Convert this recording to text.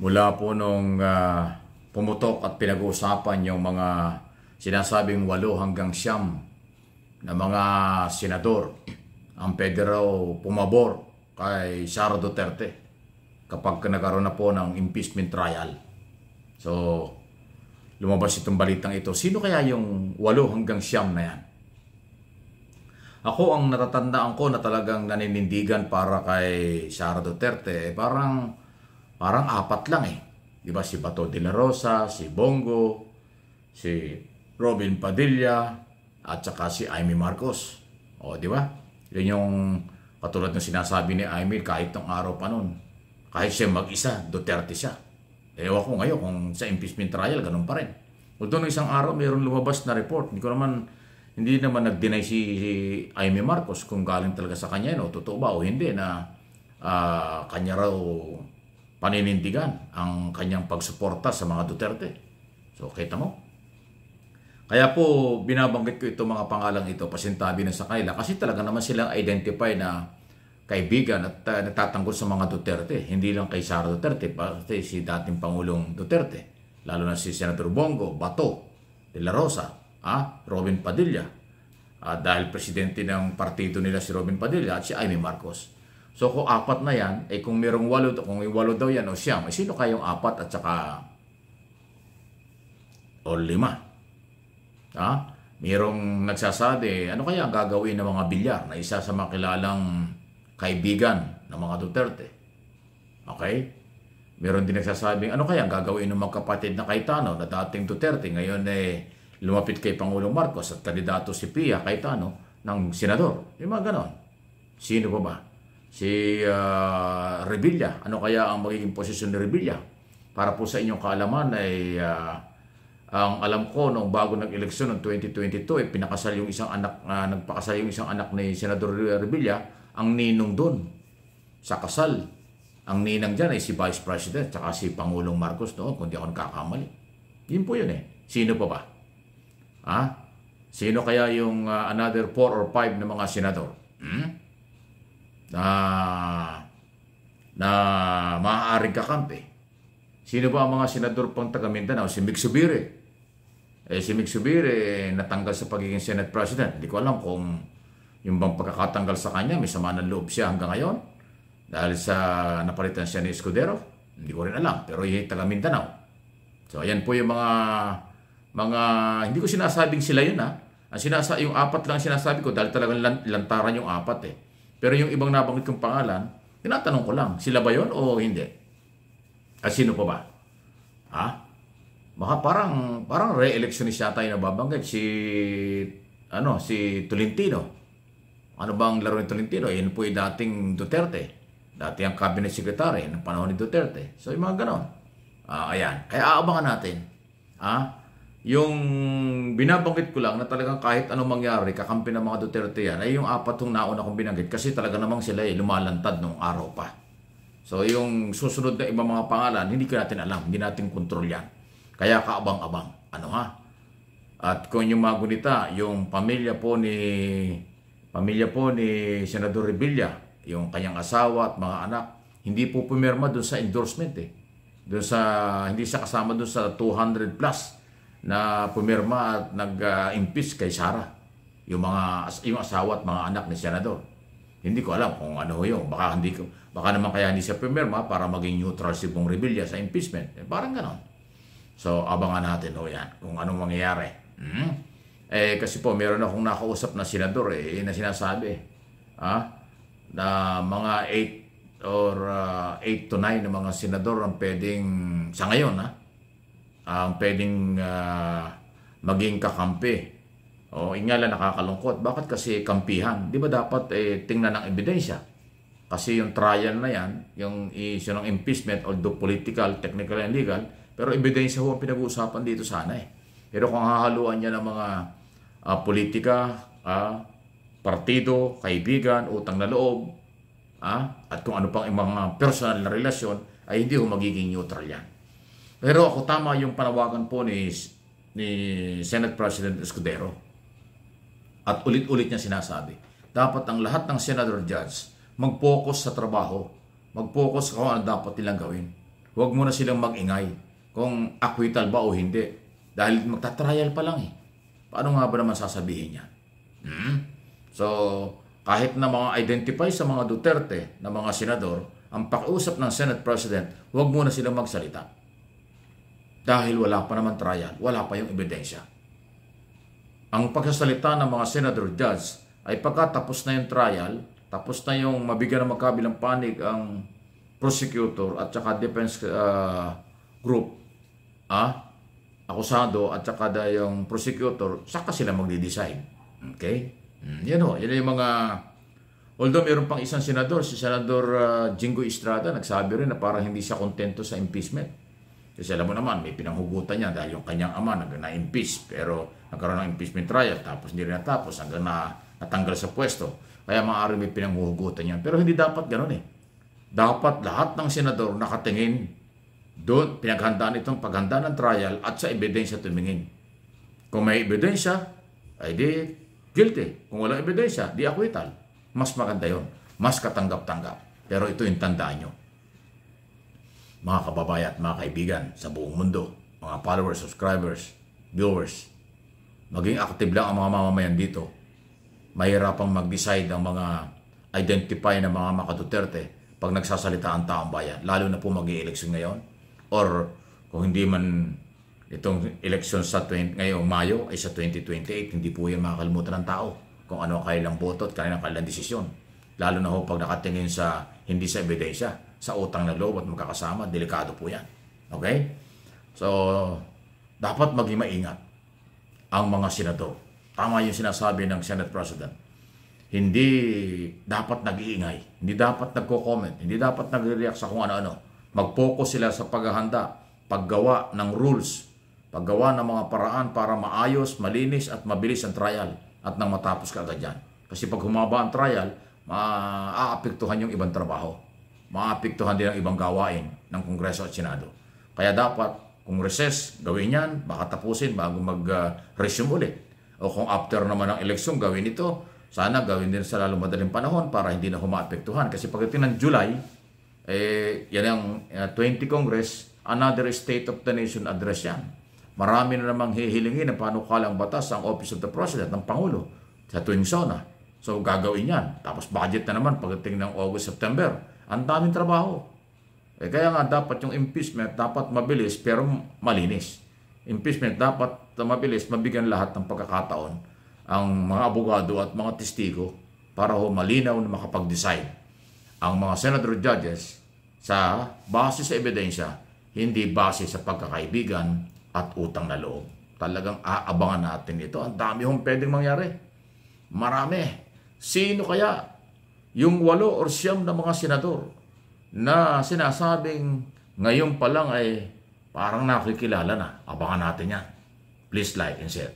Mula po nung pumutok at pinag-uusapan yung mga sinasabing 8 hanggang 9 na mga senador ang pwede raw pumabor kay Sara Duterte kapag nagkaroon na po ng impeachment trial. So, lumabas itong balitang ito. Sino kaya yung 8 hanggang 9 na yan? Ako ang natatandaan ko na talagang naninindigan para kay Sara Duterte, parang 4 lang eh. Di ba si Bato de la Rosa, si Bongo, si Robin Padilla, at saka si Amy Marcos. O di ba? Yun yung katulad ng sinasabi ni Amy kahit ng araw pa nun. Kahit siya mag-isa, Duterte siya. Ewan ko ngayon kung sa impeachment trial, ganun pa rin. Although nung isang araw, mayroon lumabas na report. Hindi naman nag-deny si Amy Marcos kung galing talaga sa kanya, no? Totoo ba o hindi na kanya raw paninindigan ang kanyang pagsuporta sa mga Duterte. So, kita mo? Kaya po, binabanggit ko itong mga pangalang ito, pasintabi na sa kanila, kasi talaga naman silang identify na kaibigan at natatanggol sa mga Duterte. Hindi lang kay Sara Duterte, pati si dating Pangulong Duterte. Lalo na si Senator Bongo, Bato de la Rosa, Robin Padilla. Dahil presidente ng partido nila si Robin Padilla at si Amy Marcos. So kung 4 na yan, kung mayroong 8, kung 8 daw yan o 9, sino kayong 4 at saka o 5? Mayroong nagsasabi, ano kaya ang gagawin ng mga Bilyar na isa sa mga kilalang kaibigan ng mga Duterte? Okay? Meron din nagsasabing, ano kaya ang gagawin ng magkapatid na Cayetano na dating Duterte, ngayon lumapit kay Pangulong Marcos at kandidato si Pia Cayetano ng senador. Yung mga ganon. Sino pa ba? Si Revilla. Ano kaya ang magiging posisyon ni Revilla? Para po sa inyong kaalaman ay ang alam ko nung bago nag-eleksyon ng 2022 pinakasal yung isang anak, nagpakasal yung isang anak ni Senador Revilla, ang ninong doon sa kasal. Ang ninang dyan ay si Vice President tsaka si Pangulong Marcos noon, kung di ako nagkakamali. Yun po yun eh. Sino pa ba? Sino kaya yung another 4 or 5 na mga senador? Na maaaring kakampi. Sino ba ang mga senador pang taga Mindanao? Si Mig Subiri. Si Mig Subiri natanggal sa pagiging Senate President. Hindi ko alam kung yung bang pagkakatanggal sa kanya, may sama ng loob siya hanggang ngayon. Dahil sa napalitan siya ni Escudero. Hindi ko rin alam. Pero yung taga Mindanao. So ayan po yung mga hindi ko sinasabing sila yun yung 4 lang sinasabi ko dahil talagang lantaran yung 4 eh. Pero yung ibang nabanggit kong pangalan, tinatanong ko lang, sila ba yun o hindi? At sino pa ba? Baka parang re-electionist yata yung nababanggit si Tolentino. Ano bang laro ni Tolentino? Yan po yung dating Duterte. Dati ang cabinet secretary ng panahon ni Duterte. So yung mga ganon. Ayan. Kaya aabangan natin. Yung binabanggit ko lang na talagang kahit anong mangyari, kakampi ng mga Duterte yan, ay yung 4 yung nauna kong binanggit kasi talaga namang sila lumalantad nung araw pa. So yung susunod na ibang mga pangalan, hindi ko natin alam, hindi natin kontrol yan. Kaya kaabang-abang. At kung yung mga gunita, yung pamilya po ni Senador Revilla, yung kanyang asawa at mga anak, hindi po pumirma doon sa endorsement hindi siya kasama doon sa 200 plus na pumirma at nag-impeach kay Sara. Yung asawa at mga anak ni Senador. Hindi ko alam kung ano yun. Baka naman kaya hindi siya pumirma para maging neutral si Bong Revilla sa impeachment. Parang ganon. So, abangan natin yan kung anong mangyayari. Kasi po, meron akong nakausap na senador na sinasabi na mga 8 to 9 na mga senador ang pwedeng, sa ngayon ang pwedeng maging kakampi. Ingala nakakalungkot. Bakit kasi kampihan? Di ba dapat tingnan ng ebidensya? Kasi yung trial na yan, yung issue ng impeachment, although political, technical, and legal, pero ebidensya ho ang pinag-uusapan dito sana Pero kung hahaluan niya ng mga politika, partido, kaibigan, utang na loob, at kung ano pang mga personal na relasyon, ay hindi ho magiging neutral yan. Pero ako tama yung panawagan po ni Senate President Escudero. At ulit-ulit niya sinasabi, dapat ang lahat ng senador judge mag-focus sa trabaho, mag-focus kung ano dapat nilang gawin. huwag mo na silang mag-ingay kung acquittal ba o hindi. Dahil magta-trial pa lang eh. Paano nga ba naman sasabihin yan? So, kahit na mga identify sa mga Duterte na mga senador, ang pakiusap ng Senate President, huwag muna silang magsalita. Dahil wala pa naman trial, wala pa yung ebidensya. Ang pagsasalita ng mga senador judge ay pagkatapos na yung trial, tapos na yung mabigyan ng magkabilang panig ang prosecutor at saka defense group, akusado at saka yung prosecutor, saka sila magde-decide. Okay? Yan o, yan yung mga... Although mayroon pang isang senador, si Senador Jingo Estrada, nagsabi rin na parang hindi siya kontento sa impeachment. Kasi alam mo naman, may pinanghugutan niya dahil yung kanyang ama na-impeach, pero nagkaroon ng impeachment trial, tapos hindi rin natapos hanggang natanggal sa pwesto. Kaya maaari may pinanghugutan niya. Pero hindi dapat ganoon eh. Dapat lahat ng senador nakatingin doon, pinaghandaan itong paghanda ng trial at sa ebidensya tumingin. Kung may ebidensya, ay di guilty. Kung walang ebidensya, di acquittal. Mas maganda yon, mas katanggap-tanggap. Pero ito yung tandaan nyo. Mga kababayan at mga kaibigan sa buong mundo, mga followers, subscribers, viewers, maging active lang ang mga mamamayan dito. Mahirapang mag-decide ang mga identify na mga maka-Duterte pag nagsasalita ang taong bayan, lalo na po mag-i-eleksyon ngayon. Or kung hindi man itong eleksyon sa ngayong Mayo ay sa 2028, hindi po yan makakalimutan ng tao kung ano ang kanilang boto at kanilang desisyon. Lalo na ho pag nakatingin sa hindi sa ebidensya, sa utang na loob at magkakasama, delikado po yan. Okay? So, dapat maging maingat ang mga senador. Tama yung sinasabi ng Senate President. Hindi dapat nag-iingay, hindi dapat nagko-comment, hindi dapat nagre-react sa kung ano-ano. Mag-focus sila sa paghahanda, paggawa ng rules, paggawa ng mga paraan para maayos, malinis at mabilis ang trial at nang matapos kaagad yan. Kasi pag humaba ang trial, maaapektuhan yung ibang trabaho. Maaapektuhan din ang ibang gawain ng Kongreso at Senado. Kaya dapat, kung recess, gawin yan, baka tapusin bago mag-resume ulit. O kung after naman ng eleksyon, gawin ito, sana gawin din sa lalong madaling panahon para hindi na humaapektuhan. Kasi pagdating ng July, yan ang 20 Congress, another State of the Nation address yan. Marami na namang hihilingin ng panukalang batas ang Office of the President ng Pangulo sa tuwing SONA. So gagawin yan. Tapos budget na naman pagdating ng August, September. Ang daming trabaho. Kaya nga dapat yung impeachment dapat mabilis pero malinis. Impeachment dapat mabilis, mabigyan lahat ng pagkakataon ang mga abogado at mga testigo para malinaw na makapag-decide ang mga senador judges sa base sa ebidensya, hindi base sa pagkakaibigan at utang na loob. Talagang aabangan natin ito. Ang dami hong pwedeng mangyari. Marami. Sino kaya yung 8 or 9 na mga senador na sinasabing ngayon pa lang ay parang nakikilala na? Abangan natin yan. Please like and share.